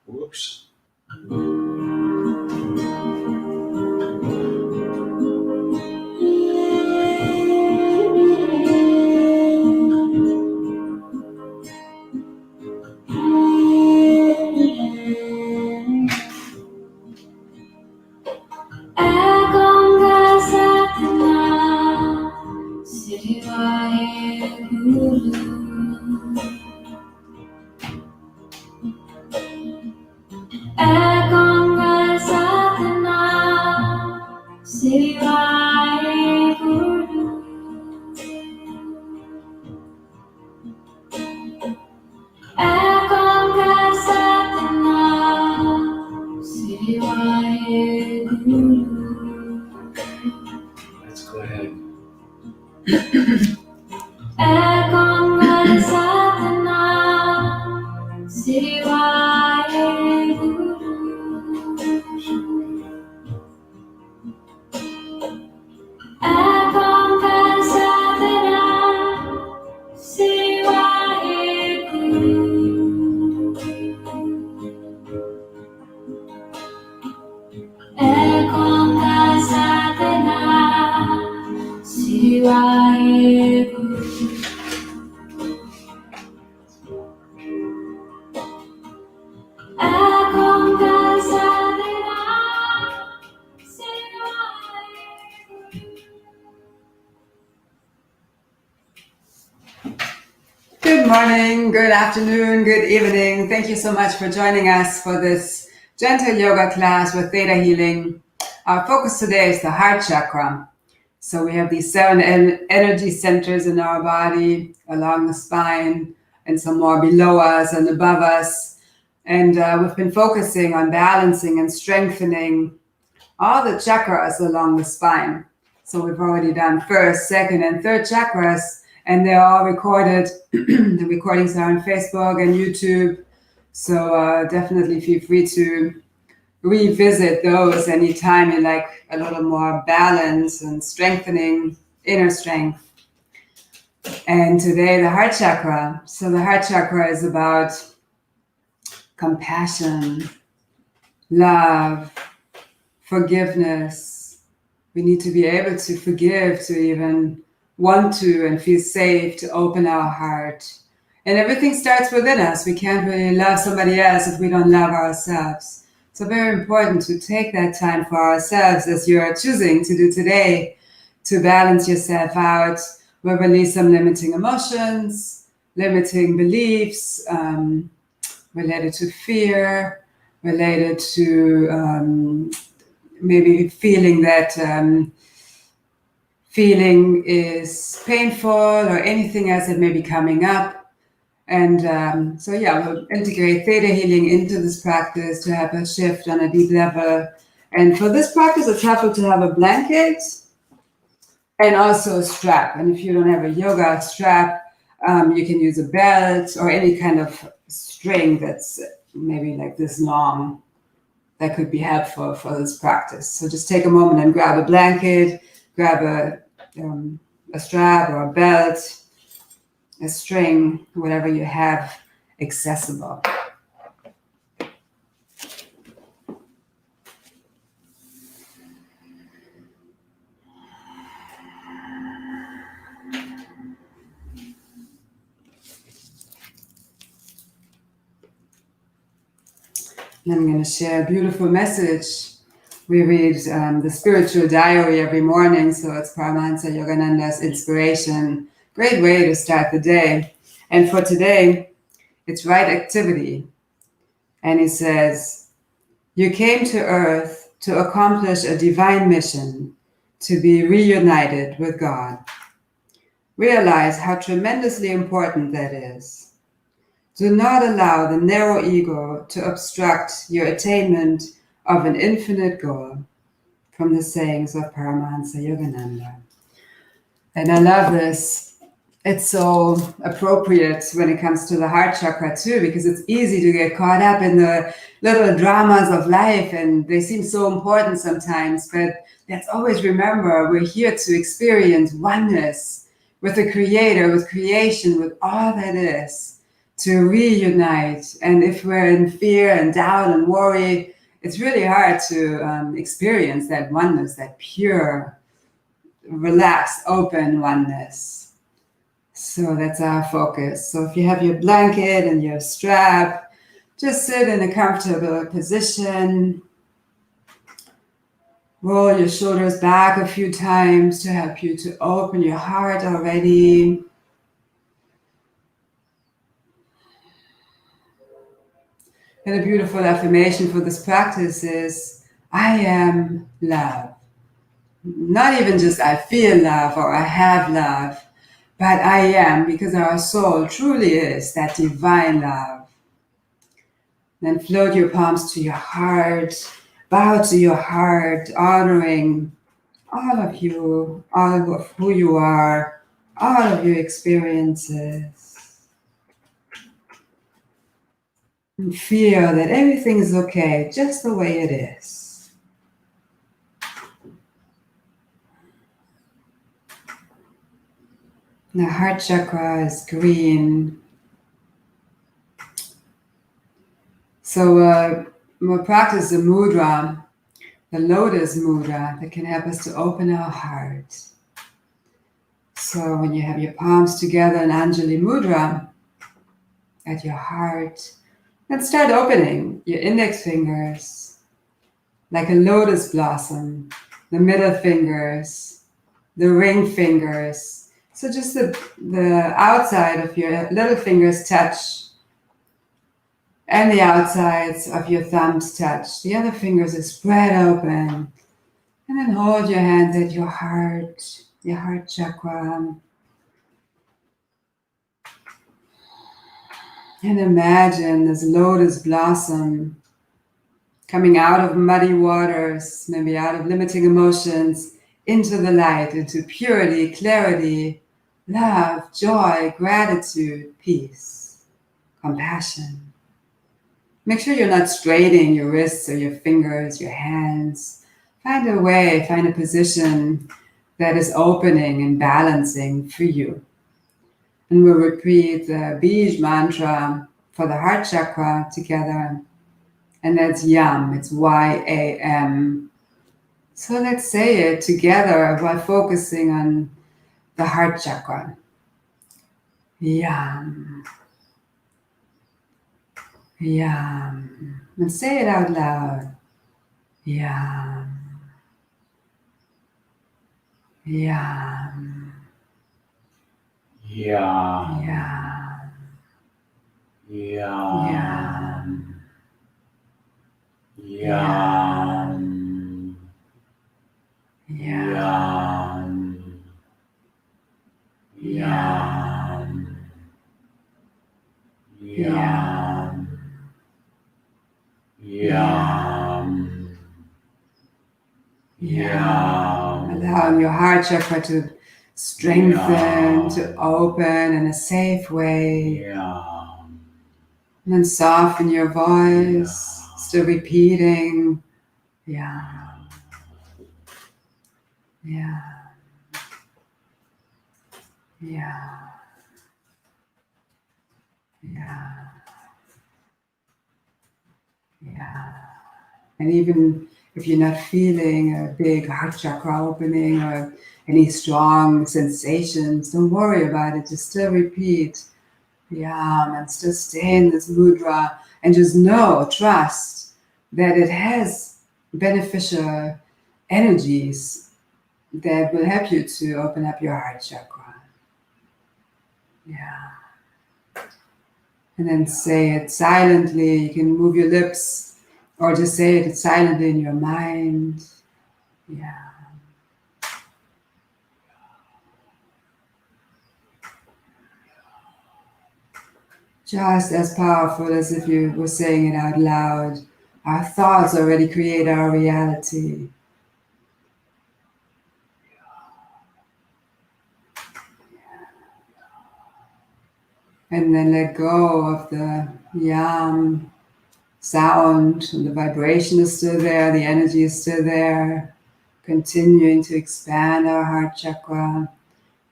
Whoops. Let's go ahead. Good morning, good afternoon, good evening. Thank you so much for joining us for this gentle yoga class with Theta Healing. Our focus today is the heart chakra. So we have these 7 energy centers in our body, along the spine, and some more below us and above us. And we've been focusing on balancing and strengthening all the chakras along the spine. So we've already done first, second, and third chakras, and they're all recorded. The recordings are on Facebook and YouTube. So definitely feel free to revisit those anytime you like a little more balance and strengthening inner strength. And today, the heart chakra. So the heart chakra is about compassion, love, forgiveness. We need to be able to forgive, to even want to and feel safe to open our heart. And everything starts within us. We can't really love somebody else if we don't love ourselves. So very important to take that time for ourselves, as you are choosing to do today, to balance yourself out. We'll release some limiting emotions, limiting beliefs, related to fear, related to maybe feeling that feeling is painful, or anything else that may be coming up. And so we'll integrate Theta Healing into this practice to have a shift on a deep level. And for this practice, it's helpful to have a blanket and also a strap. And if you don't have a yoga strap, you can use a belt or any kind of string that's maybe like this long. That could be helpful for this practice. So just take a moment and grab a blanket, grab a strap or a belt, a string, whatever you have accessible. And I'm going to share a beautiful message. We read the spiritual diary every morning, so it's Paramahansa Yogananda's inspiration. Great way to start the day. And for today, it's right activity. And he says, "You came to earth to accomplish a divine mission, to be reunited with God. Realize how tremendously important that is. Do not allow the narrow ego to obstruct your attainment of an infinite goal, from the sayings of Paramahansa Yogananda. And I love this. It's so appropriate when it comes to the heart chakra too, because it's easy to get caught up in the little dramas of life and they seem so important sometimes, but let's always remember we're here to experience oneness with the Creator, with creation, with all that is, to reunite. And if we're in fear and doubt and worry, it's really hard to experience that oneness, that pure, relaxed, open oneness. So that's our focus. So if you have your blanket and your strap, just sit in a comfortable position. Roll your shoulders back a few times to help you to open your heart already. And a beautiful affirmation for this practice is, I am love. Not even just I feel love or I have love, but I am, because our soul truly is that divine love. Then float your palms to your heart, bow to your heart, honoring all of you, all of who you are, all of your experiences. And feel that everything is okay, just the way it is. The heart chakra is green. So we'll practice the mudra, the lotus mudra, that can help us to open our heart. So when you have your palms together in Anjali mudra at your heart, then start opening your index fingers like a lotus blossom, the middle fingers, the ring fingers. So just the outside of your little fingers touch and the outsides of your thumbs touch. The other fingers are spread open. And then hold your hands at your heart chakra. And imagine this lotus blossom coming out of muddy waters, maybe out of limiting emotions, into the light, into purity, clarity, love, joy, gratitude, peace, compassion. Make sure you're not straining your wrists or your fingers, your hands. Find a way, find a position that is opening and balancing for you. And we'll repeat the Bij mantra for the heart chakra together. And that's YAM, it's Y-A-M. So let's say it together while focusing on the heart chakra. YAM. YAM. And say it out loud. YAM. YAM. Yam. YAM. Yam. Yam. Yam. Yam. Yam. Yam. Yam. Allowing your heart chakra to strengthen, to open in a safe way. Yam. And then soften your voice, still repeating. Yeah. Yeah. Yeah. Yeah. Yeah. And even if you're not feeling a big heart chakra opening or any strong sensations, don't worry about it. Just still repeat Yam and still stay in this mudra and just know, trust that it has beneficial energies that will help you to open up your heart chakra. Yeah. And then say it silently. You can move your lips or just say it silently in your mind. Yeah. just as powerful as if you were saying it out loud. Our thoughts already create our reality. And then let go of the yam sound, and the vibration is still there, the energy is still there. Continuing to expand our heart chakra.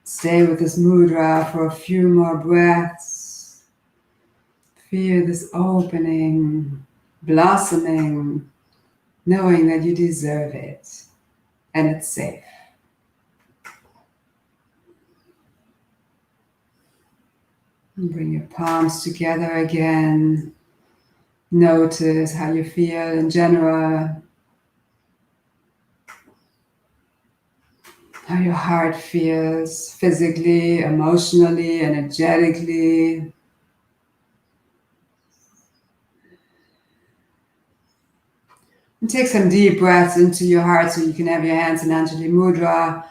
Stay with this mudra for a few more breaths. Feel this opening, blossoming, knowing that you deserve it and it's safe. And bring your palms together again. Notice how you feel in general. How your heart feels physically, emotionally, energetically. And take some deep breaths into your heart so you can have your hands in Anjali Mudra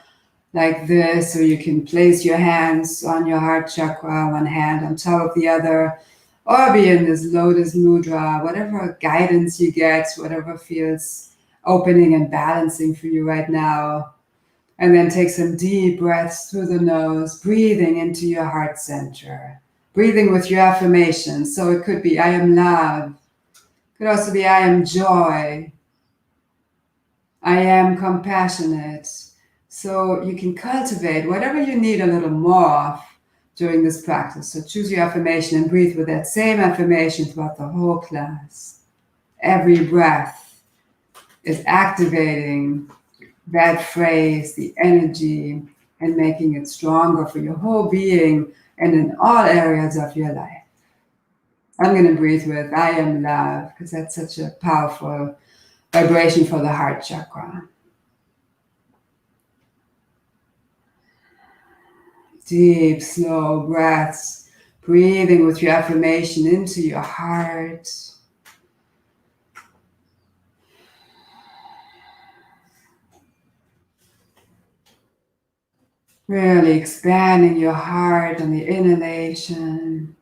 like this, so you can place your hands on your heart chakra, one hand on top of the other, or be in this lotus mudra, whatever guidance you get, whatever feels opening and balancing for you right now. And then take some deep breaths through the nose, breathing into your heart center, breathing with your affirmations. So it could be, I am love. It could also be, I am joy. I am compassionate. So you can cultivate whatever you need a little more of during this practice. So choose your affirmation and breathe with that same affirmation throughout the whole class. Every breath is activating that phrase, the energy, and making it stronger for your whole being and in all areas of your life. I'm going to breathe with I am love, because that's such a powerful vibration for the heart chakra. Deep, slow breaths, breathing with your affirmation into your heart. Really expanding your heart on the inhalation.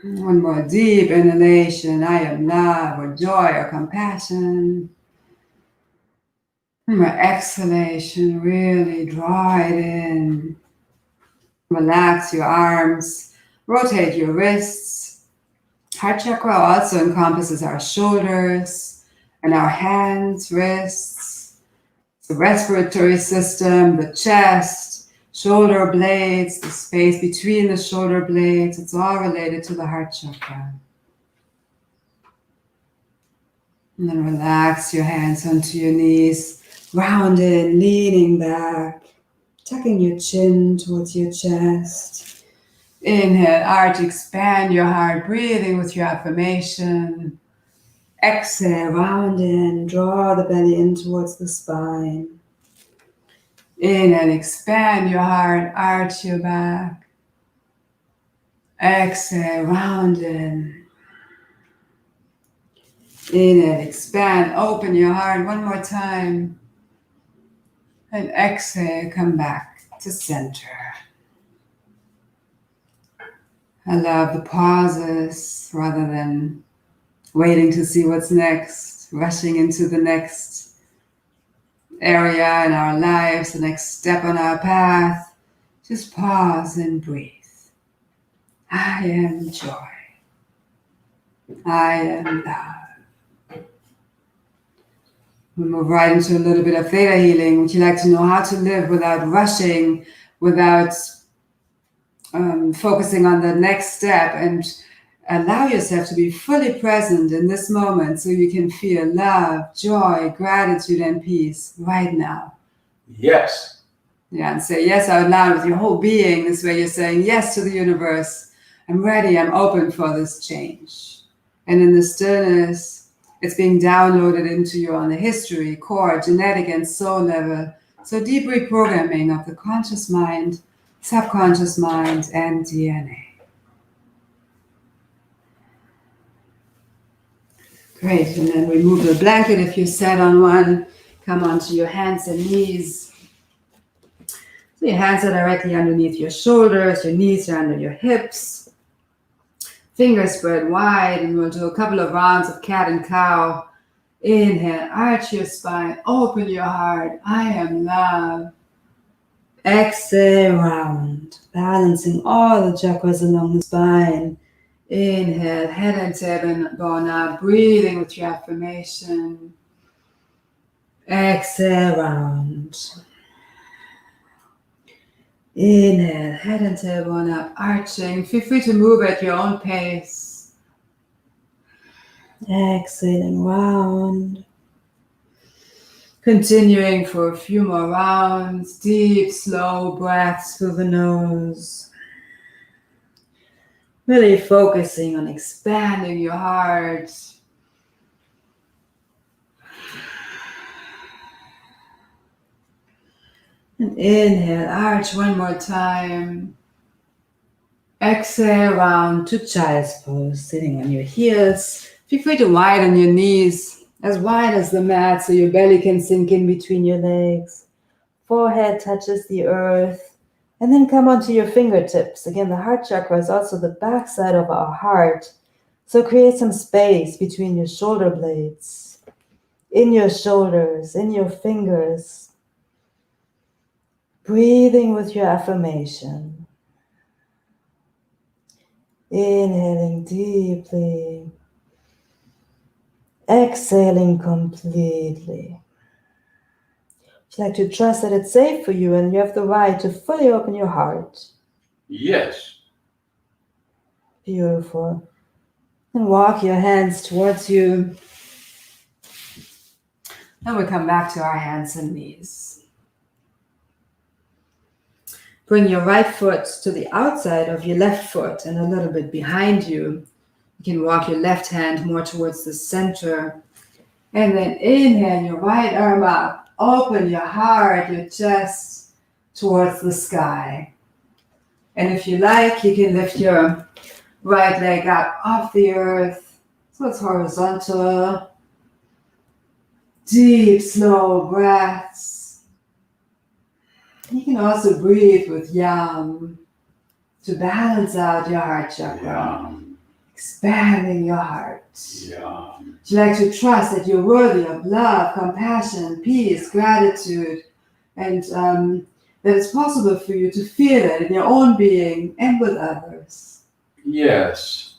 One more deep inhalation, I am love or joy or compassion. One more exhalation, really draw it in. Relax your arms, rotate your wrists. Heart chakra also encompasses our shoulders and our hands, wrists, the respiratory system, the chest, shoulder blades, the space between the shoulder blades. It's all related to the heart chakra. And then relax your hands onto your knees, rounded, leaning back, tucking your chin towards your chest. Inhale, arch, expand your heart, breathing with your affirmation. Exhale, round in, draw the belly in towards the spine. Inhale, expand your heart, arch your back. Exhale, round in. Inhale, expand, open your heart one more time. And exhale, come back to center. I love the pauses rather than waiting to see what's next, rushing into the next area in our lives, the next step on our path. Just pause and breathe. I am joy. I am love. We move right into a little bit of theta healing. Would you like to know how to live without rushing, without focusing on the next step, and allow yourself to be fully present in this moment so you can feel love, joy, gratitude, and peace right now? Yes. Yeah, and say yes out loud with your whole being. This way you're saying yes to the universe. I'm ready, I'm open for this change. And in the stillness, it's being downloaded into you on the history, core, genetic, and soul level. So deep reprogramming of the conscious mind, subconscious mind, and DNA. Great, and then remove the blanket if you sat on one. Come onto your hands and knees. So your hands are directly underneath your shoulders, your knees are under your hips, fingers spread wide, and we'll do a couple of rounds of cat and cow. Inhale, arch your spine, open your heart. I am love. Exhale, round, balancing all the chakras along the spine. Inhale, head and tailbone up, breathing with your affirmation. Exhale, round. Inhale, head and tailbone up, arching. Feel free to move at your own pace. Exhaling, round. Continuing for a few more rounds, deep, slow breaths through the nose. Really focusing on expanding your heart. And inhale, arch one more time. Exhale, round to child's pose, sitting on your heels. Feel free to widen your knees as wide as the mat so your belly can sink in between your legs. Forehead touches the earth. And then come onto your fingertips. Again, the heart chakra is also the backside of our heart. So create some space between your shoulder blades, in your shoulders, in your fingers. Breathing with your affirmation. Inhaling deeply. Exhaling completely. Would you like to trust that it's safe for you and you have the right to fully open your heart? Yes. Beautiful. And walk your hands towards you. And we come back to our hands and knees. Bring your right foot to the outside of your left foot and a little bit behind you. You can walk your left hand more towards the center. And then inhale your right arm up. Open your heart, your chest towards the sky. And if you like, you can lift your right leg up off the earth. So it's horizontal. Deep, slow breaths. You can also breathe with Yam to balance out your heart chakra. Yum. Expanding your heart. Yum. Would you like to trust that you're worthy of love, compassion, peace, gratitude, and that it's possible for you to feel it in your own being and with others? Yes.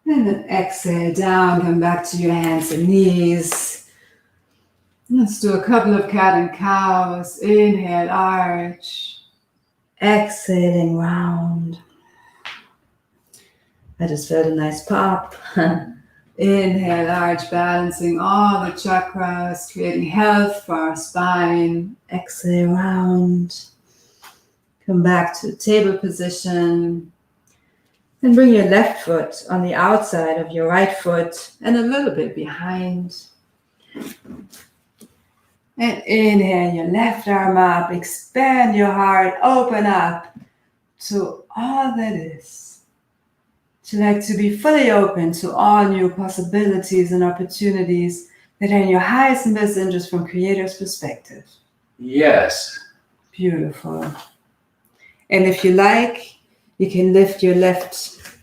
And then exhale down, come back to your hands and knees. Let's do a couple of cat and cows. Inhale, arch. Exhaling, round. I just felt a nice pop. Inhale, arch, balancing all the chakras, creating health for our spine. Exhale, round. Come back to table position. And bring your left foot on the outside of your right foot and a little bit behind. And inhale your left arm up, expand your heart, open up to all that is. Would you like to be fully open to all new possibilities and opportunities that are in your highest and best interest from Creator's perspective? Yes. Beautiful. And if you like, you can lift your left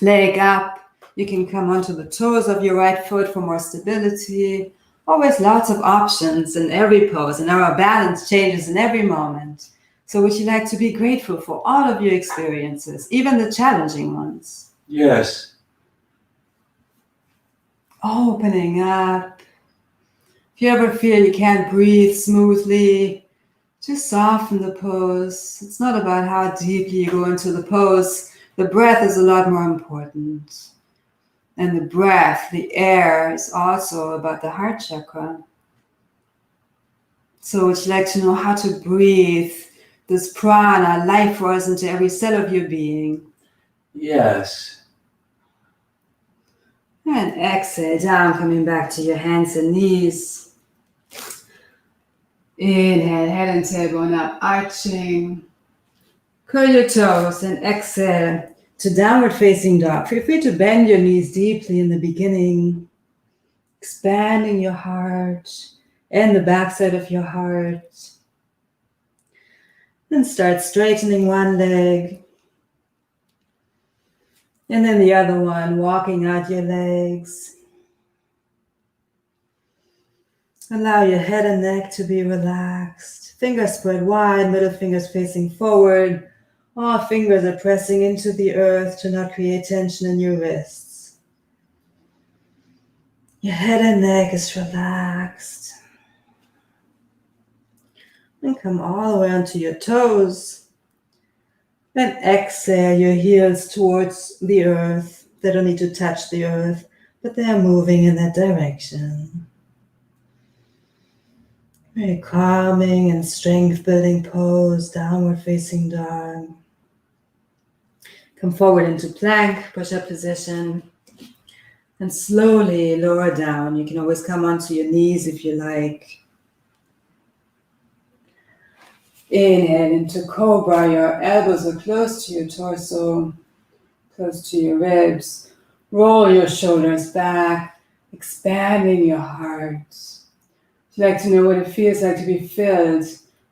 leg up. You can come onto the toes of your right foot for more stability. Always lots of options in every pose, and our balance changes in every moment. So would you like to be grateful for all of your experiences, even the challenging ones? Yes. Opening up. If you ever feel you can't breathe smoothly, just soften the pose. It's not about how deeply you go into the pose. The breath is a lot more important. And the breath, the air, is also about the heart chakra. So would you like to know how to breathe this prana, life force, into every cell of your being? Yes. And exhale down, coming back to your hands and knees. Inhale, head and tailbone up, arching. Curl your toes and exhale to downward facing dog. Feel free to bend your knees deeply in the beginning, expanding your heart and the backside of your heart. And start straightening one leg. And then the other one, walking out your legs. Allow your head and neck to be relaxed. Fingers spread wide, middle fingers facing forward. All fingers are pressing into the earth to not create tension in your wrists. Your head and neck is relaxed. And come all the way onto your toes. Then exhale your heels towards the earth. They don't need to touch the earth, but they are moving in that direction. Very calming and strength building pose, downward facing dog. Come forward into plank, push-up position. And slowly lower down. You can always come onto your knees if you like. Inhale into cobra. Your elbows are close to your torso, close to your ribs. Roll your shoulders back, expanding your heart. If you'd like to know what it feels like to be filled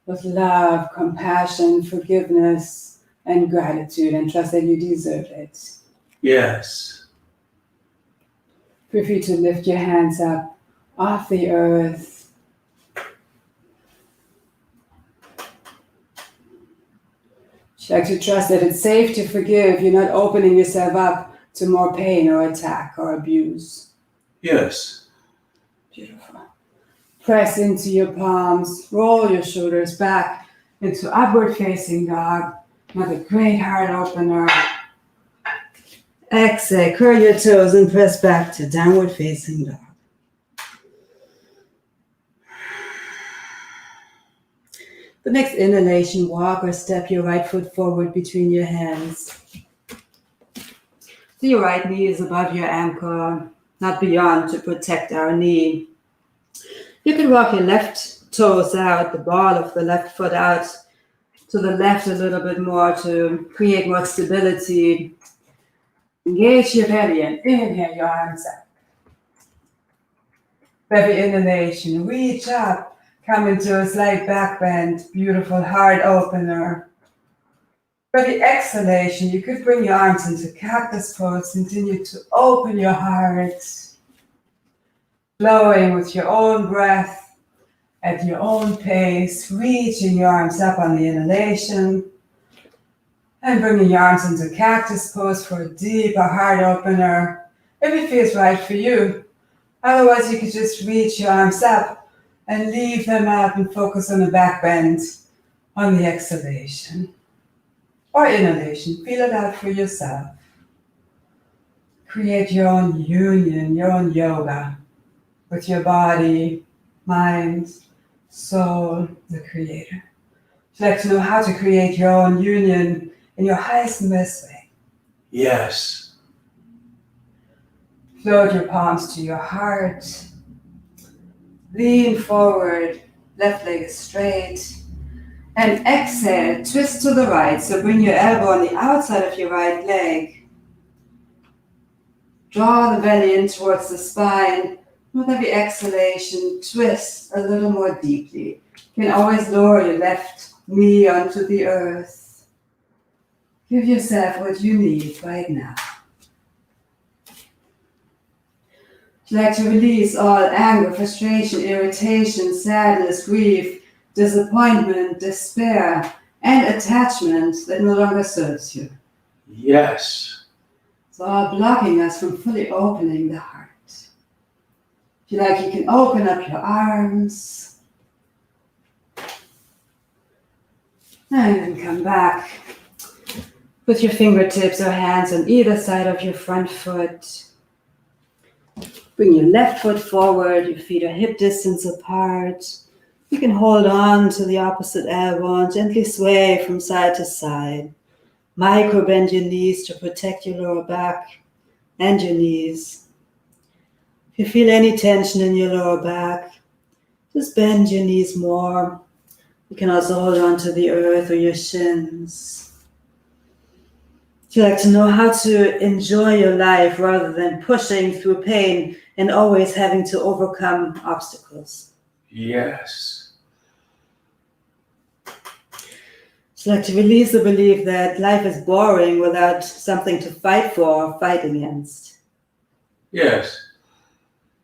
with love, compassion, forgiveness, and gratitude, and trust that you deserve it. Yes. Feel free to lift your hands up off the earth. If you'd like to trust that it's safe to forgive, you're not opening yourself up to more pain or attack or abuse. Yes. Beautiful. Press into your palms, roll your shoulders back into upward facing dog. Another great heart opener. Exhale, curl your toes and press back to downward facing dog. The next inhalation, walk or step your right foot forward between your hands. So your right knee is above your ankle, not beyond, to protect our knee. You can walk your left toes out, the ball of the left foot out to the left a little bit more to create more stability. Engage your belly and inhale your arms up. Every inhalation, reach up, come into a slight back bend, beautiful heart opener. Every exhalation, you could bring your arms into cactus pose, continue to open your heart, flowing with your own breath at your own pace, reaching your arms up on the inhalation. And bringing your arms into cactus pose for a deeper heart opener, if it feels right for you. Otherwise, you could just reach your arms up and leave them up and focus on the back bend on the exhalation or inhalation. Feel it out for yourself. Create your own union, your own yoga with your body, mind, soul, the creator. If you'd like to know how to create your own union in your highest and best way. Yes. Float your palms to your heart. Lean forward, left leg is straight. And exhale, twist to the right. So bring your elbow on the outside of your right leg. Draw the belly in towards the spine. With every exhalation, twist a little more deeply. You can always lower your left knee onto the earth. Give yourself what you need right now. If you'd like to release all anger, frustration, irritation, sadness, grief, disappointment, despair, and attachment that no longer serves you. Yes. It's all blocking us from fully opening the heart. If you like, you can open up your arms. And then come back. Put your fingertips or hands on either side of your front foot. Bring your left foot forward, your feet are hip distance apart. You can hold on to the opposite elbow and gently sway from side to side. Micro bend your knees to protect your lower back and your knees. If you feel any tension in your lower back, just bend your knees more. You can also hold on to the earth or your shins. If you like to know how to enjoy your life rather than pushing through pain and always having to overcome obstacles. Yes. It's like to release the belief that life is boring without something to fight for or fight against. Yes.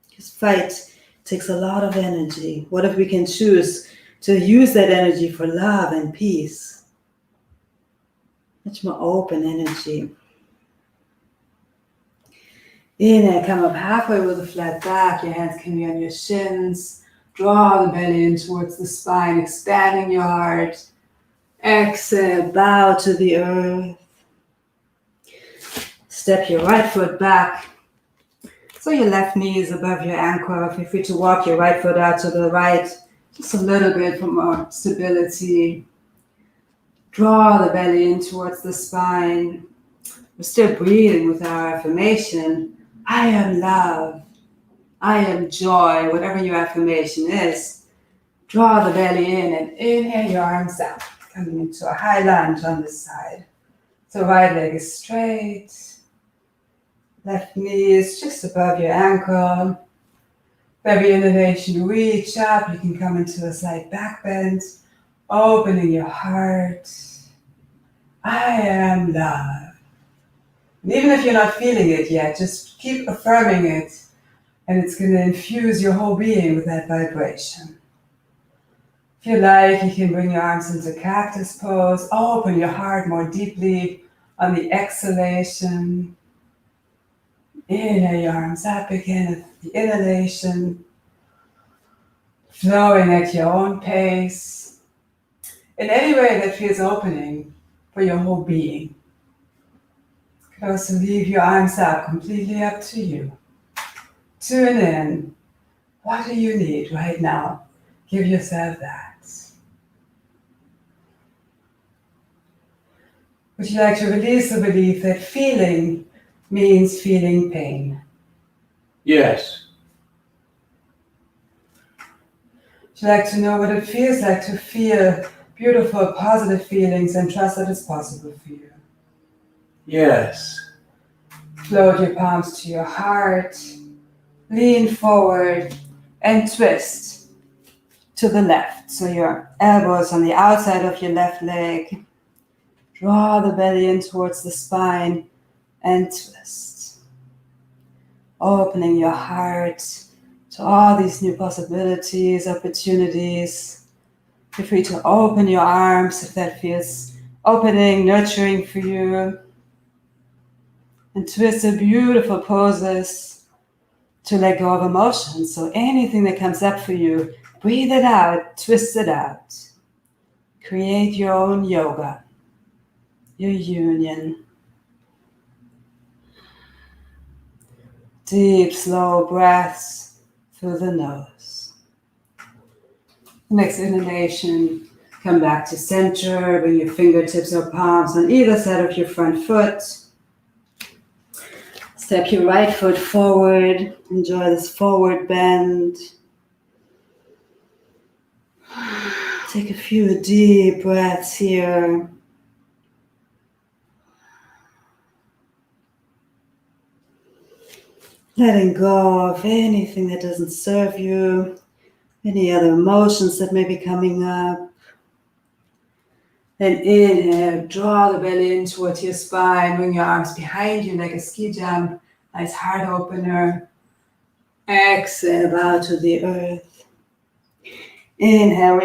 Because fight takes a lot of energy. What if we can choose to use that energy for love and peace? Much more open energy. Inhale, come up halfway with a flat back. Your hands can be on your shins. Draw the belly in towards the spine, expanding your heart. Exhale, bow to the earth. Step your right foot back. So your left knee is above your ankle. Feel free to walk your right foot out to the right. Just a little bit for more stability. Draw the belly in towards the spine. We're still breathing with our affirmation. I am love. I am joy. Whatever your affirmation is. Draw the belly in and inhale your arms out. Coming into a high lunge on this side. So right leg is straight. Left knee is just above your ankle. Every inhalation, reach up. You can come into a slight back bend. Opening your heart. I am love. And even if you're not feeling it yet, just keep affirming it. And it's going to infuse your whole being with that vibration. If you like, you can bring your arms into cactus pose. Open your heart more deeply on the exhalation. Inhale your arms up again at the inhalation. Flowing at your own pace. In any way that feels opening for your whole being. You can also leave your arms up, completely up to you. Tune in. What do you need right now? Give yourself that. Would you like to release the belief that feeling means feeling pain? Yes. Would you like to know what it feels like to feel beautiful, positive feelings and trust that it's possible for you? Yes. Float your palms to your heart. Lean forward and twist to the left. So your elbows on the outside of your left leg. Draw the belly in towards the spine and twist. Opening your heart to all these new possibilities, opportunities. Feel free to open your arms if that feels opening, nurturing for you. And twist the beautiful poses to let go of emotions. So anything that comes up for you, breathe it out, twist it out. Create your own yoga, your union. Deep, slow breaths through the nose. Next inhalation, come back to center. Bring your fingertips or palms on either side of your front foot. Step your right foot forward. Enjoy this forward bend. Take a few deep breaths here. Letting go of anything that doesn't serve you, any other emotions that may be coming up. Then inhale, draw the belly in towards your spine, bring your arms behind you like a ski jump, nice heart opener. Exhale, bow to the earth. Inhale,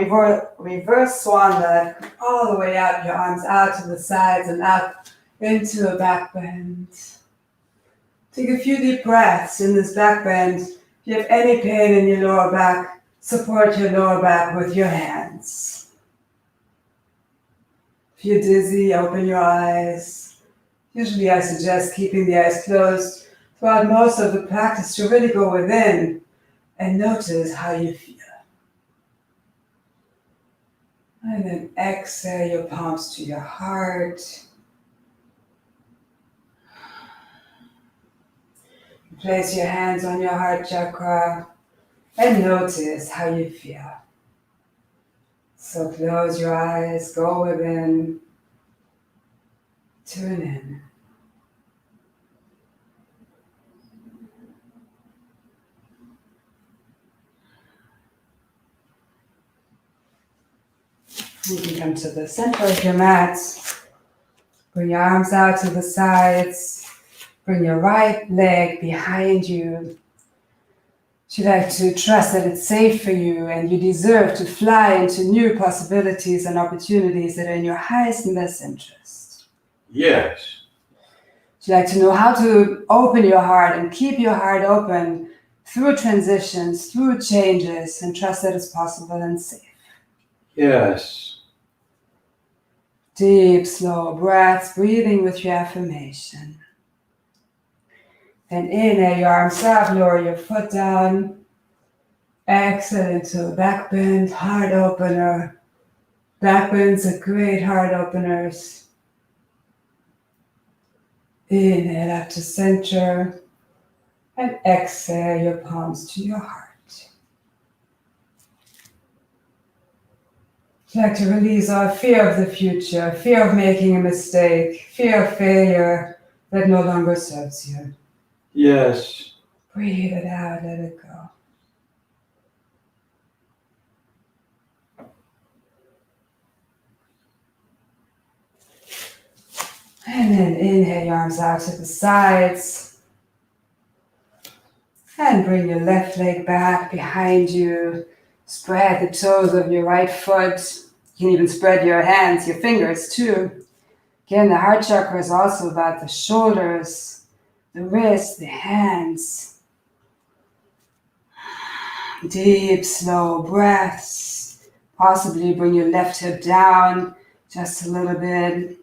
reverse swan dive, all the way up, your arms out to the sides and up into a back bend. Take a few deep breaths in this back bend. If you have any pain in your lower back, support your lower back with your hands. If you're dizzy, open your eyes. Usually I suggest keeping the eyes closed throughout most of the practice to really go within and notice how you feel. And then exhale your palms to your heart. Place your hands on your heart chakra and notice how you feel. So close your eyes, go within, tune in. You can come to the center of your mat. Bring your arms out to the sides. Bring your right leg behind you. You like to trust that it's safe for you and you deserve to fly into new possibilities and opportunities that are in your highest and best interest. Yes. You like to know how to open your heart and keep your heart open through transitions, through changes, and trust that it's possible and safe. Yes. Deep, slow breaths, breathing with your affirmation. And inhale your arms up, lower your foot down. Exhale into a back bend, heart opener. Back bends are great heart openers. Inhale up to center. And exhale your palms to your heart. You like to release all fear of the future, fear of making a mistake, fear of failure that no longer serves you. Yes. Breathe it out, let it go. And then inhale your arms out to the sides. And bring your left leg back behind you. Spread the toes of your right foot. You can even spread your hands, your fingers too. Again, the heart chakra is also about the shoulders, the wrists, the hands. Deep, slow breaths. Possibly bring your left hip down just a little bit.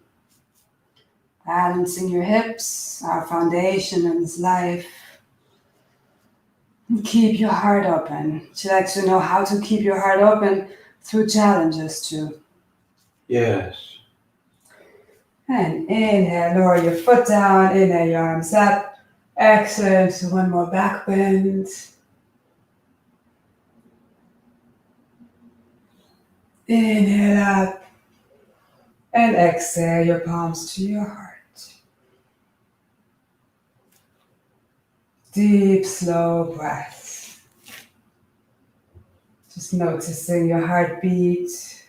Balancing your hips, our foundation in this life. And keep your heart open. She likes to know how to keep your heart open through challenges too. Yes. And inhale, lower your foot down, inhale your arms up. Exhale to one more back bend. Inhale up. And exhale your palms to your heart. Deep, slow breaths. Just noticing your heartbeat.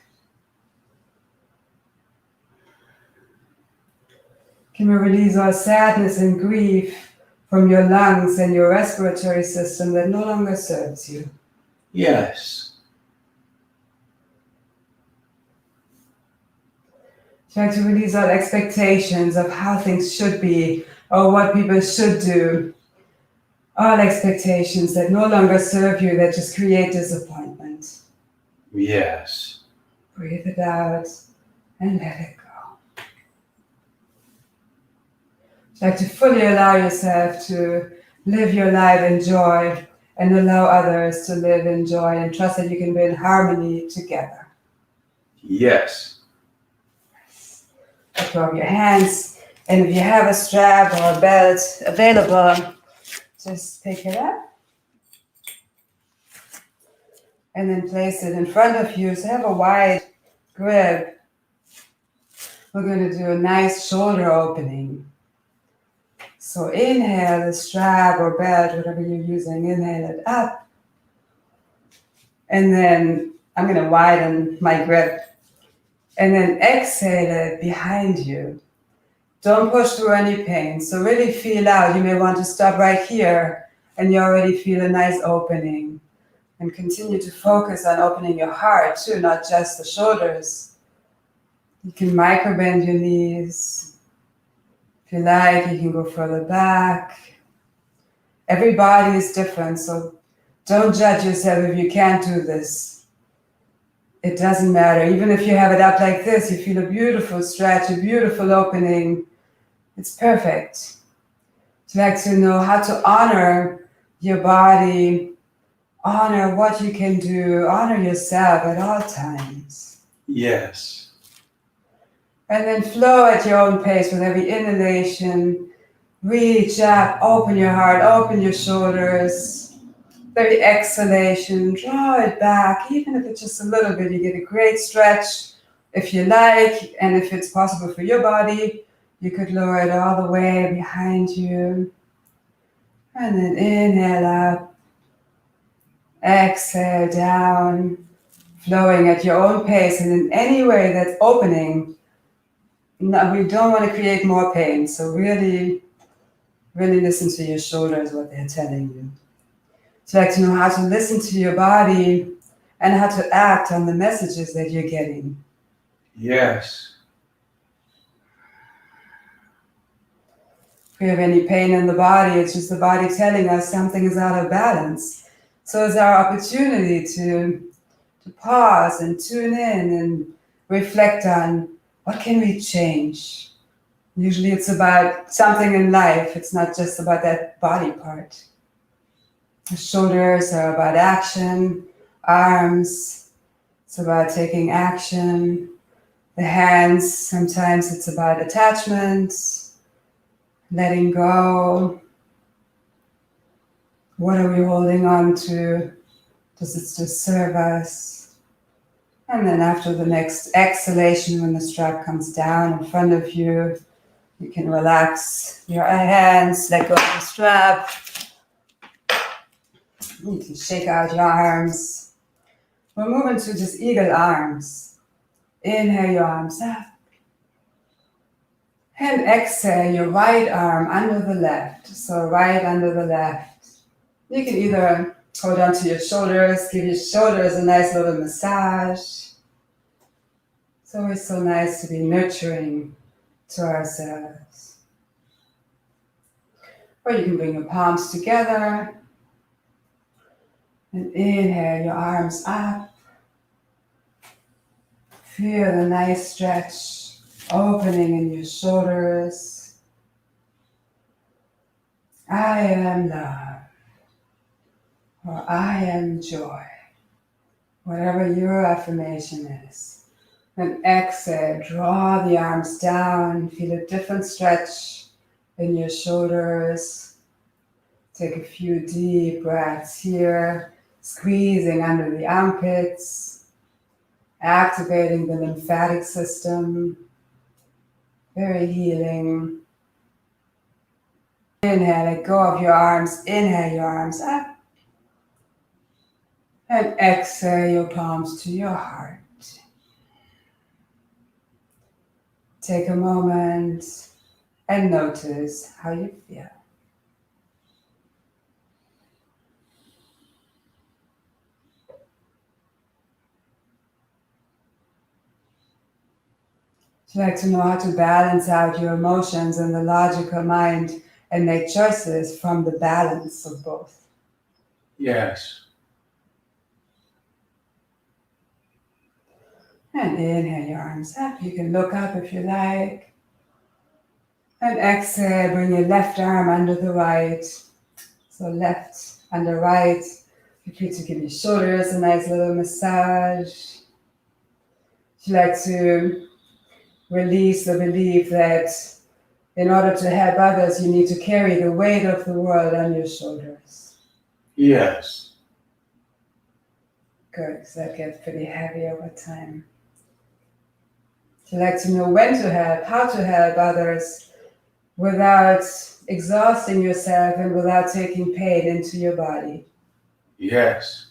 Can we release all sadness and grief from your lungs and your respiratory system that no longer serves you? Yes. Try to release all expectations of how things should be or what people should do. All expectations that no longer serve you, that just create disappointment. Yes. Breathe it out and let it go. Like to fully allow yourself to live your life in joy and allow others to live in joy and trust that you can be in harmony together. Yes. Let go of your hands, and if you have a strap or a belt available, just pick it up and then place it in front of you so have a wide grip. We're going to do a nice shoulder opening. So inhale the strap or belt, whatever you're using, inhale it up. And then I'm going to widen my grip. And then exhale it behind you. Don't push through any pain. So really feel out. You may want to stop right here and you already feel a nice opening. And continue to focus on opening your heart too, not just the shoulders. You can microbend your knees. If you like, you can go further back. Every body is different, so don't judge yourself if you can't do this. It doesn't matter. Even if you have it up like this, you feel a beautiful stretch, a beautiful opening. It's perfect. You like to know how to honor your body, honor what you can do, honor yourself at all times. Yes. And then flow at your own pace with every inhalation. Reach up, open your heart, open your shoulders. Every exhalation, draw it back, even if it's just a little bit. You get a great stretch if you like, and if it's possible for your body, you could lower it all the way behind you. And then inhale up, exhale down, flowing at your own pace and in any way that's opening. No, we don't want to create more pain. So really, really listen to your shoulders, what they're telling you. So like to know how to listen to your body and how to act on the messages that you're getting. Yes. If we have any pain in the body, it's just the body telling us something is out of balance. So it's our opportunity to pause and tune in and reflect on what can we change. Usually it's about something in life. It's not just about that body part. The shoulders are about action, arms, it's about taking action. The hands, sometimes it's about attachment, letting go. What are we holding on to? Does it just serve us? And then after the next exhalation, when the strap comes down in front of you, you can relax your hands, let go of the strap. You can shake out your arms. We're moving to just eagle arms. Inhale your arms up. And exhale your right arm under the left. So right under the left. You can either hold on to your shoulders, give your shoulders a nice little massage. It's always so nice to be nurturing to ourselves. Or you can bring your palms together. And inhale your arms up. Feel a nice stretch opening in your shoulders. I am love, or I am joy, whatever your affirmation is. And exhale, draw the arms down, feel a different stretch in your shoulders. Take a few deep breaths here, squeezing under the armpits, activating the lymphatic system, very healing. Inhale, let go of your arms, inhale your arms up. And exhale your palms to your heart. Take a moment and notice how you feel. Would you like to know how to balance out your emotions and the logical mind and make choices from the balance of both? Yes. And inhale your arms up. You can look up if you like. And exhale, bring your left arm under the right. So left under right. Feel free to give your shoulders a nice little massage. If you like to release the belief that in order to help others, you need to carry the weight of the world on your shoulders. Yes. Good, because that gets pretty heavy over time. If you like to know when to help, how to help others without exhausting yourself and without taking pain into your body. Yes.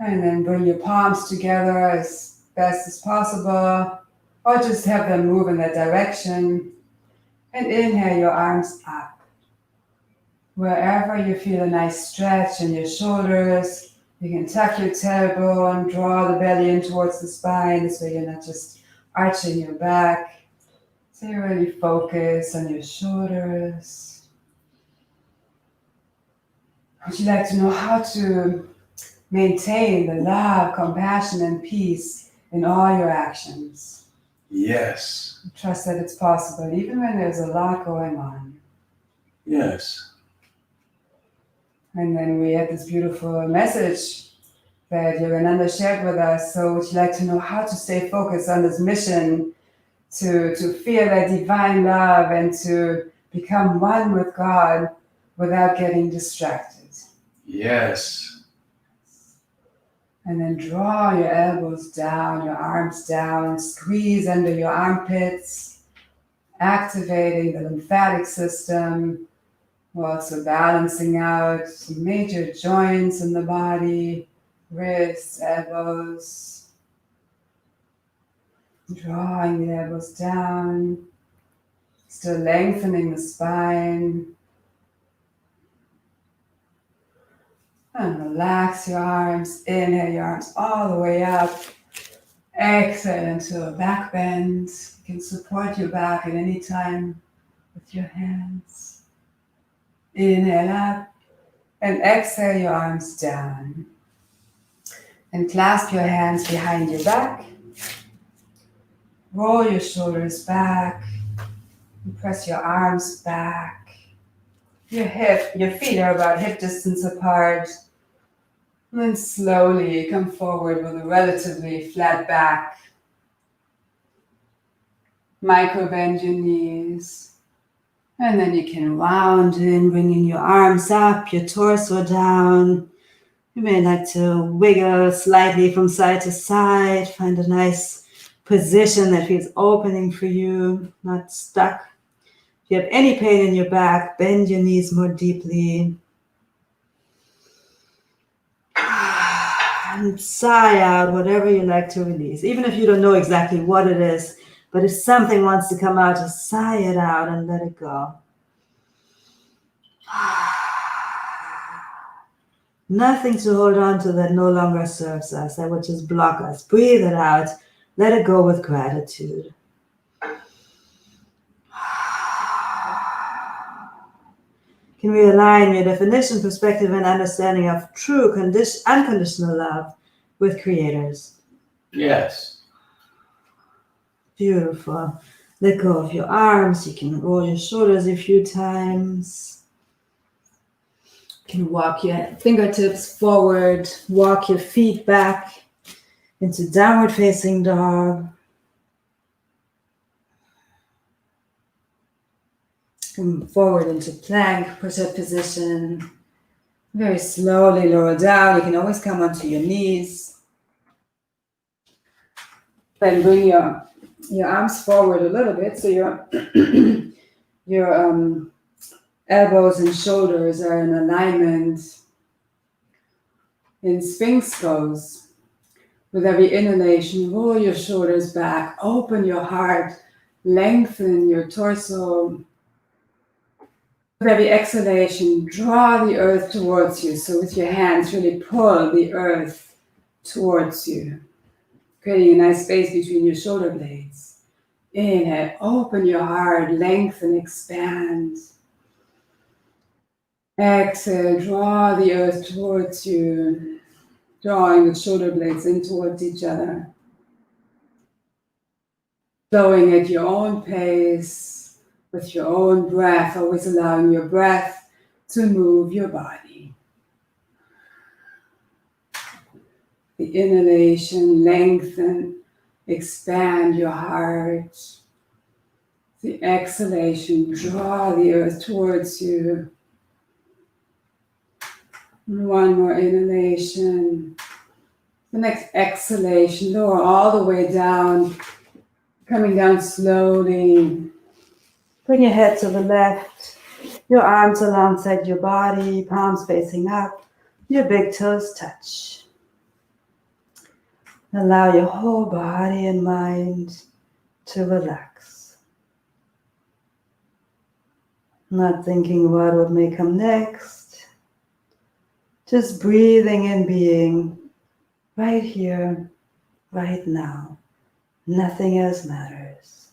And then bring your palms together as best as possible, or just have them move in that direction. And inhale your arms up. Wherever you feel a nice stretch in your shoulders, you can tuck your tailbone, draw the belly in towards the spine, so you're not just arching your back. So you really focus on your shoulders. Would you like to know how to maintain the love, compassion, and peace in all your actions? Yes. Trust that it's possible, even when there's a lot going on. Yes. And then we had this beautiful message that Yogananda shared with us. So would you like to know how to stay focused on this mission to feel that divine love and to become one with God without getting distracted? Yes. And then draw your elbows down, your arms down, squeeze under your armpits, activating the lymphatic system, while also balancing out some major joints in the body, wrists, elbows, drawing the elbows down, still lengthening the spine. And relax your arms, inhale your arms all the way up. Exhale into a back bend. You can support your back at any time with your hands. Inhale up and exhale your arms down. And clasp your hands behind your back. Roll your shoulders back. And press your arms back. Your feet are about hip distance apart. And then slowly come forward with a relatively flat back. Micro bend your knees. And then you can round in, bringing your arms up, your torso down. You may like to wiggle slightly from side to side. Find a nice position that feels opening for you, not stuck. If you have any pain in your back, bend your knees more deeply. And sigh out whatever you like to release, even if you don't know exactly what it is. But if something wants to come out, just sigh it out and let it go. Nothing to hold on to that no longer serves us, that would just block us. Breathe it out. Let it go with gratitude. Can we align your definition, perspective, and understanding of true unconditional love with creators? Yes. Beautiful. Let go of your arms. You can roll your shoulders a few times. You can walk your fingertips forward. Walk your feet back into downward facing dog. Come forward into plank, push-up position. Very slowly lower down. You can always come onto your knees. Then bring your arms forward a little bit so your elbows and shoulders are in alignment. In Sphinx pose, with every inhalation, roll your shoulders back, open your heart, lengthen your torso. With every exhalation, draw the earth towards you. So with your hands, really pull the earth towards you, creating a nice space between your shoulder blades. Inhale, open your heart, lengthen, expand. Exhale, draw the earth towards you, drawing the shoulder blades in towards each other. Flowing at your own pace, with your own breath, always allowing your breath to move your body. The inhalation, lengthen, expand your heart. The exhalation, draw the earth towards you. One more inhalation. The next exhalation, lower all the way down, coming down slowly. Bring your head to the left, your arms alongside your body, palms facing up, your big toes touch. Allow your whole body and mind to relax. Not thinking about what may come next. Just breathing and being right here, right now. Nothing else matters.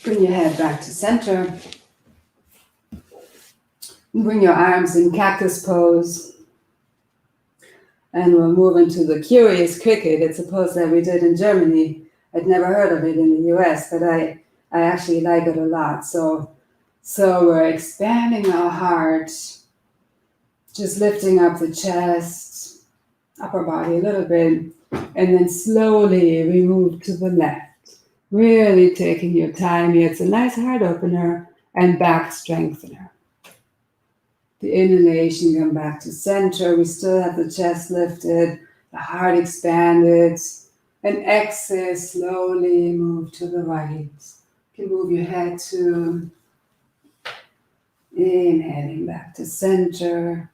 Bring your head back to center. Bring your arms in cactus pose. And we'll move into the curious cricket. It's a pose that we did in Germany. I'd never heard of it in the US, but I actually like it a lot. So we're expanding our heart, just lifting up the chest, upper body a little bit, and then slowly we move to the left. Really taking your time here. It's a nice heart opener and back strengthener. The inhalation, come back to center. We still have the chest lifted, the heart expanded. And exhale, slowly move to the right. You can move your head to inhaling back to center.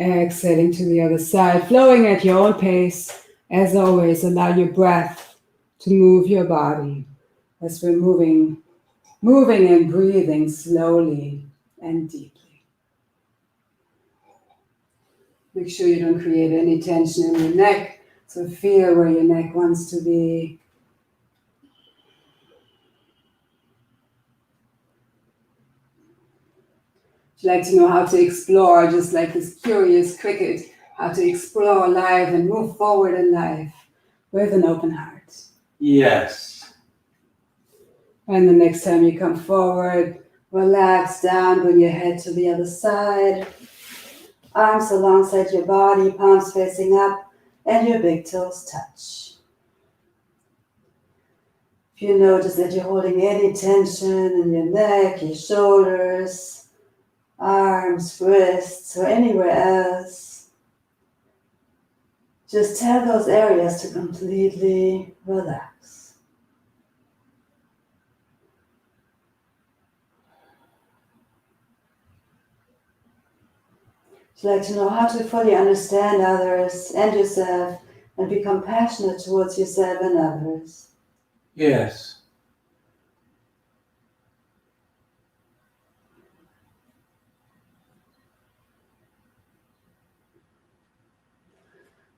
Exhaling to the other side, flowing at your own pace. As always, allow your breath to move your body as we're moving and breathing slowly and deeply. Make sure you don't create any tension in your neck, so feel where your neck wants to be. If you'd like to know how to explore, just like this curious cricket, how to explore life and move forward in life with an open heart. Yes. And the next time you come forward, relax down, bring your head to the other side. Arms alongside your body, palms facing up, and your big toes touch. If you notice that you're holding any tension in your neck, your shoulders, arms, wrists, or anywhere else, just tell those areas to completely relax. If you'd like to know how to fully understand others and yourself and be compassionate towards yourself and others. Yes.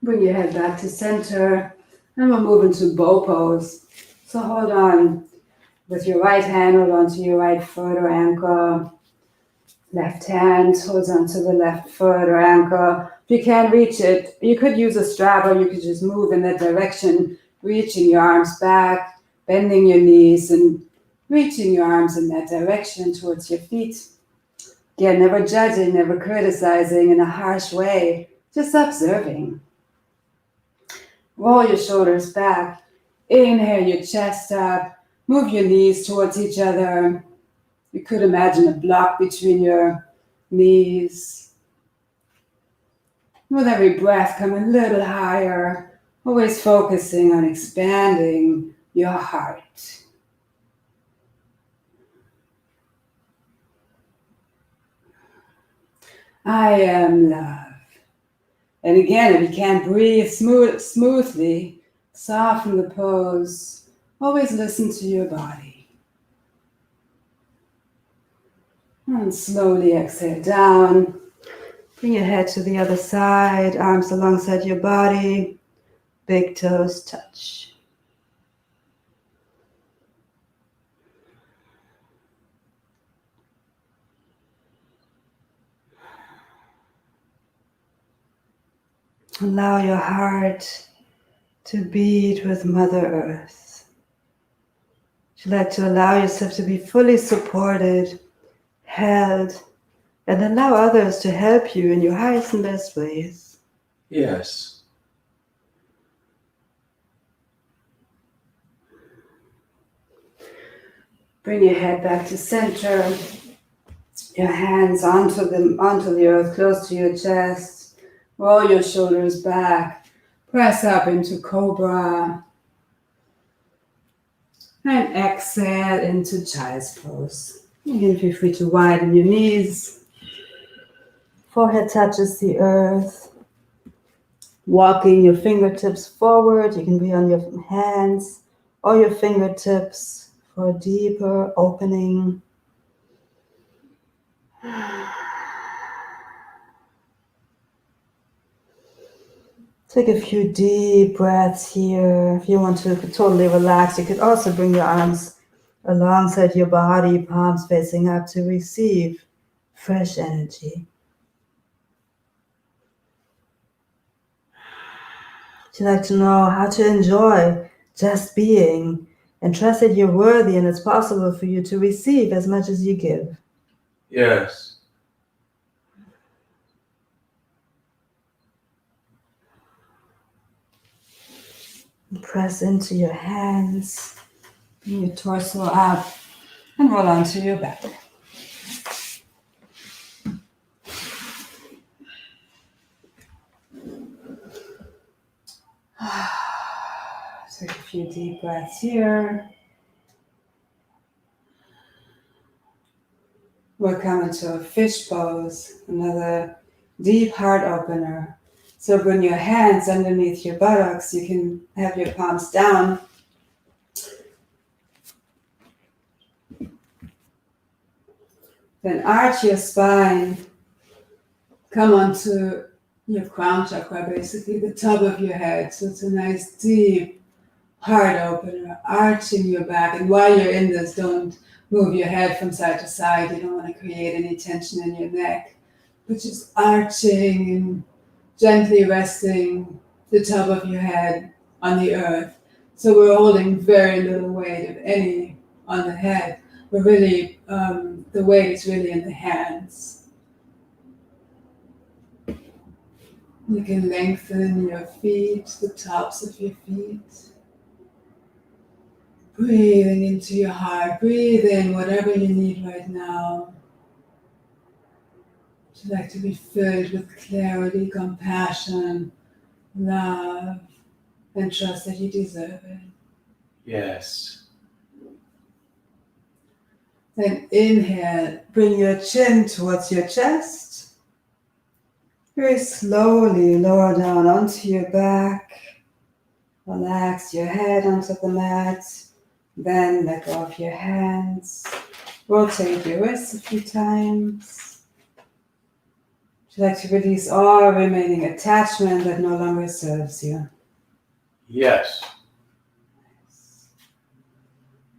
Bring your head back to center and we'll move into bow pose. So hold on with your right hand, hold on to your right foot or ankle. Left hand holds on to the left foot or ankle. If you can't reach it, you could use a strap or you could just move in that direction, reaching your arms back, bending your knees and reaching your arms in that direction towards your feet. Again, never judging, never criticizing in a harsh way, just observing. Roll your shoulders back. Inhale your chest up. Move your knees towards each other. You could imagine a block between your knees. With every breath, come a little higher, always focusing on expanding your heart. I am love. And again, if you can't breathe smoothly, soften the pose. Always listen to your body. And slowly exhale down. Bring your head to the other side, arms alongside your body, big toes touch. Allow your heart to beat with Mother Earth. Would you like to allow yourself to be fully supported, held, and allow others to help you in your highest and best ways? Yes. Bring your head back to center. Your hands onto the earth, close to your chest. Roll your shoulders back. Press up into Cobra. And exhale into Child's Pose. Again, feel free to widen your knees. Forehead touches the earth. Walking your fingertips forward. You can be on your hands or your fingertips for a deeper opening. Take a few deep breaths here. If you want to totally relax, you could also bring your arms alongside your body, palms facing up to receive fresh energy. Would you like to know how to enjoy just being and trust that you're worthy and it's possible for you to receive as much as you give? Yes. Press into your hands, bring your torso up, and roll onto your back. Take a few deep breaths here. We'll come into a fish pose, another deep heart opener. So bring your hands underneath your buttocks. You can have your palms down. Then arch your spine. Come onto your crown chakra, basically the top of your head. So it's a nice deep heart opener, arching your back. And while you're in this, don't move your head from side to side. You don't want to create any tension in your neck, but just arching and gently resting the top of your head on the earth. So we're holding very little weight, if any, on the head. But really, the weight is really in the hands. You can lengthen your feet, the tops of your feet. Breathing into your heart. Breathe in whatever you need right now. Would you like to be filled with clarity, compassion, love, and trust that you deserve it? Yes. Then inhale, bring your chin towards your chest. Very slowly lower down onto your back. Relax your head onto the mat. Then let go of your hands. Rotate your wrists a few times. Would you like to release all remaining attachment that no longer serves you? Yes.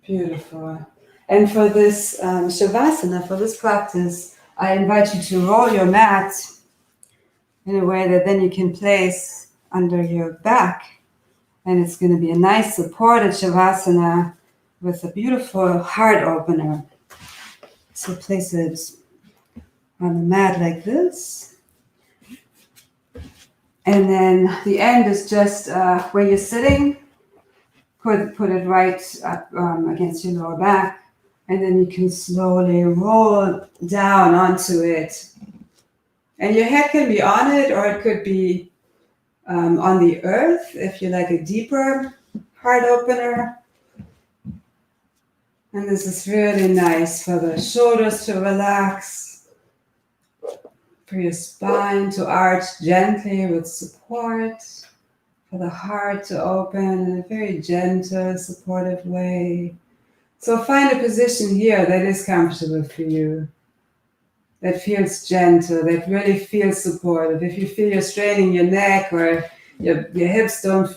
Beautiful. And for this Shavasana, for this practice, I invite you to roll your mat in a way that then you can place under your back. And it's going to be a nice supported Shavasana with a beautiful heart opener. So place it on the mat like this. And then the end is just where you're sitting. Put it right up against your lower back. And then you can slowly roll down onto it. And your head can be on it, or it could be on the earth if you like a deeper heart opener. And this is really nice for the shoulders to relax, for your spine to arch gently with support, for the heart to open in a very gentle, supportive way. So find a position here that is comfortable for you, that feels gentle, that really feels supportive. If you feel you're straining your neck or your hips don't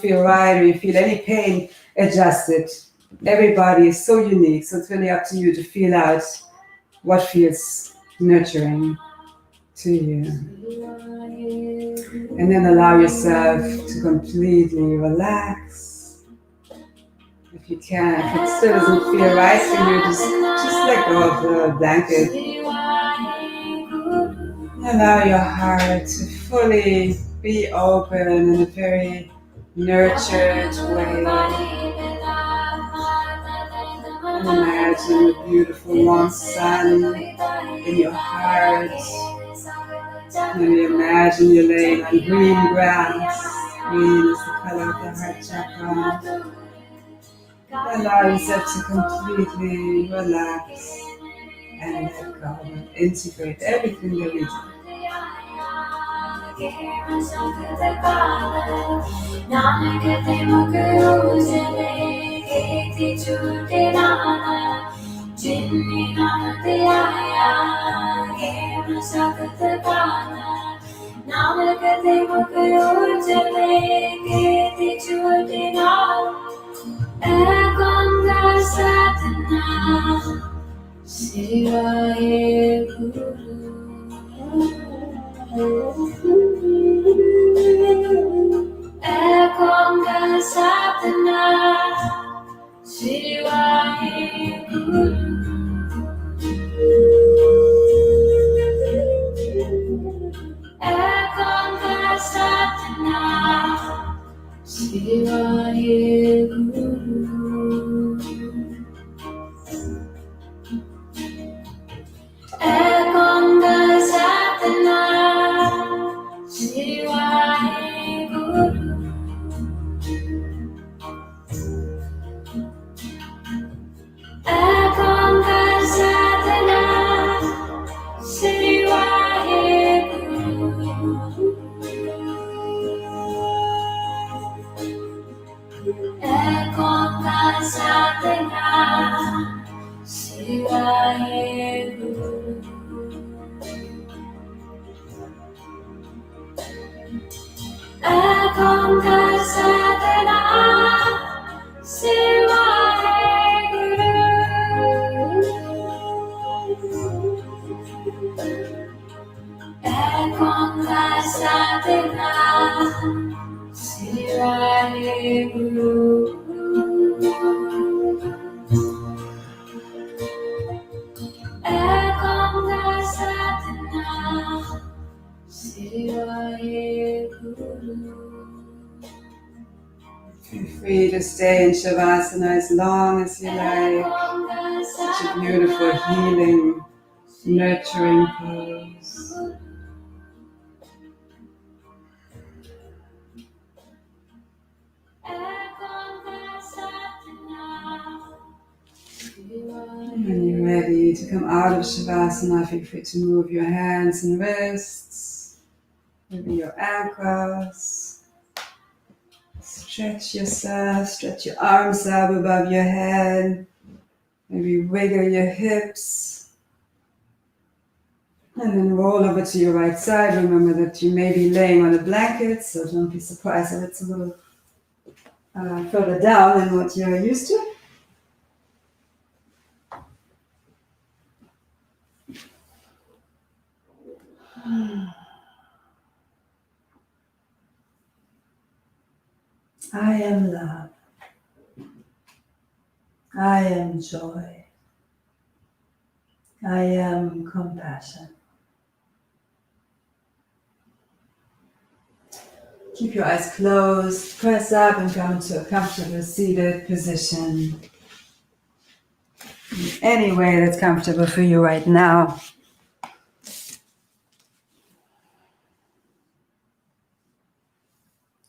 feel right, or you feel any pain, adjust it. Everybody is so unique, so it's really up to you to feel out what feels nurturing to you. And then allow yourself to completely relax. If you can, if it still doesn't feel right for you, just let go of the blanket. Allow your heart to fully be open in a very nurtured way. And imagine the beautiful warm sun in your heart. And imagine you're laying on green grass. Green is the color of the heart chakra. Allow yourself to completely relax and let go and integrate everything that we do. Ekonga Satena Sirahe Guru. Ekonga Satena Sirahe Guru. Ekonga Satena Sirahe Guru. Ekonga Satena Sirahe Guru. Feel free to stay in Shavasana as long as you like. Such a beautiful, healing, nurturing pose. When you're ready to come out of Shavasana, feel free to move your hands and wrists, maybe your ankles. Stretch yourself, stretch your arms up above your head. Maybe wiggle your hips. And then roll over to your right side. Remember that you may be laying on a blanket, so don't be surprised if it's a little further down than what you're used to. I am love. I am joy. I am compassion. Keep your eyes closed, press up and come into a comfortable seated position. In any way that's comfortable for you right now.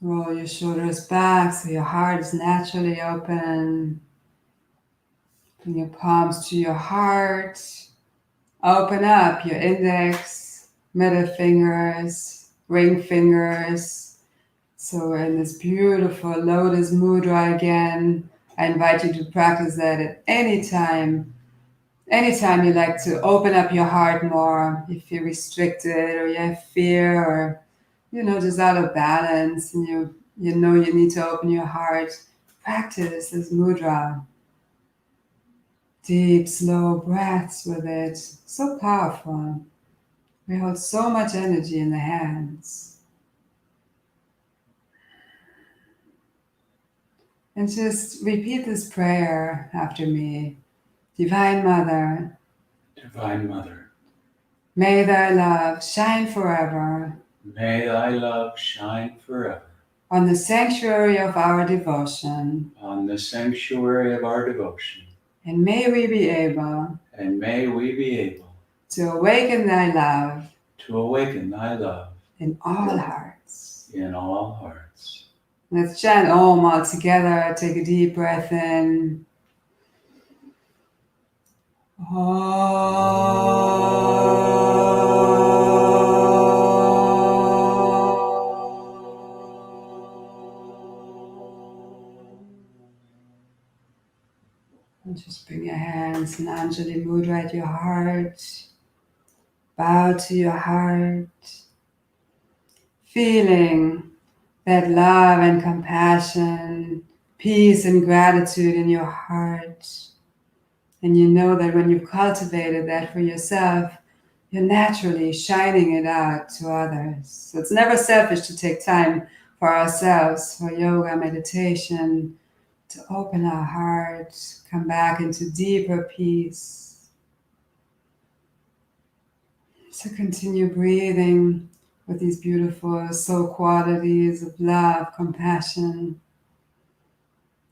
Roll your shoulders back so your heart is naturally open. Bring your palms to your heart. Open up your index, middle fingers, ring fingers. So we're in this beautiful lotus mudra again. I invite you to practice that at any time. Anytime you like to open up your heart more, you feel restricted or you have fear or just out of balance and you know you need to open your heart, practice this mudra. Deep, slow breaths with it. So powerful. We hold so much energy in the hands. And just repeat this prayer after me. Divine Mother, Divine Mother, may thy love shine forever may thy love shine forever on the sanctuary of our devotion, on the sanctuary of our devotion, and may we be able and may we be able to awaken thy love to awaken thy love in all hearts. in all hearts. Let's chant Om all together. Take a deep breath in. And just bring your hands in Anjali Mudra at your heart. Bow to your heart. Feeling that love and compassion, peace and gratitude in your heart. And you know that when you've cultivated that for yourself, you're naturally shining it out to others. So it's never selfish to take time for ourselves, for yoga, meditation, to open our hearts, come back into deeper peace. So continue breathing with these beautiful soul qualities of love, compassion.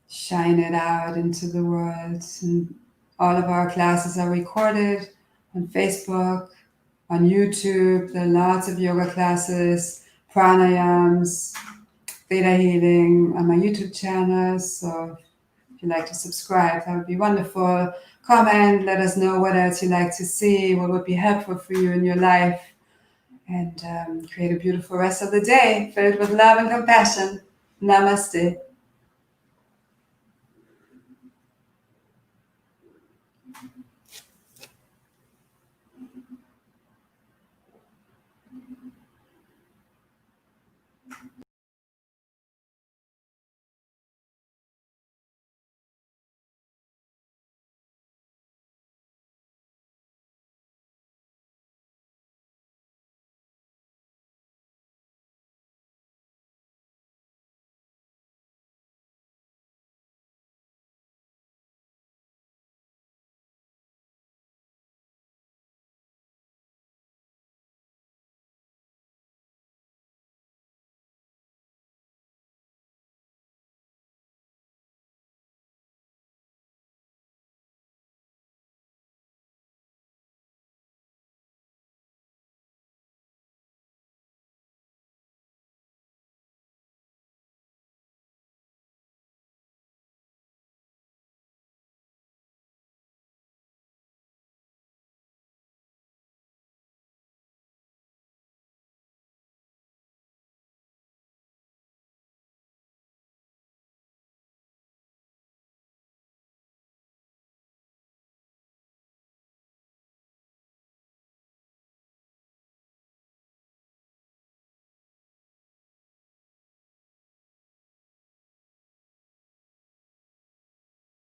Shine it out into the world. And all of our classes are recorded on Facebook, on YouTube. There are lots of yoga classes, pranayams, theta healing on my YouTube channel. So if you'd like to subscribe, that would be wonderful. Comment, let us know what else you'd like to see, what would be helpful for you in your life. And create a beautiful rest of the day filled with love and compassion. Namaste.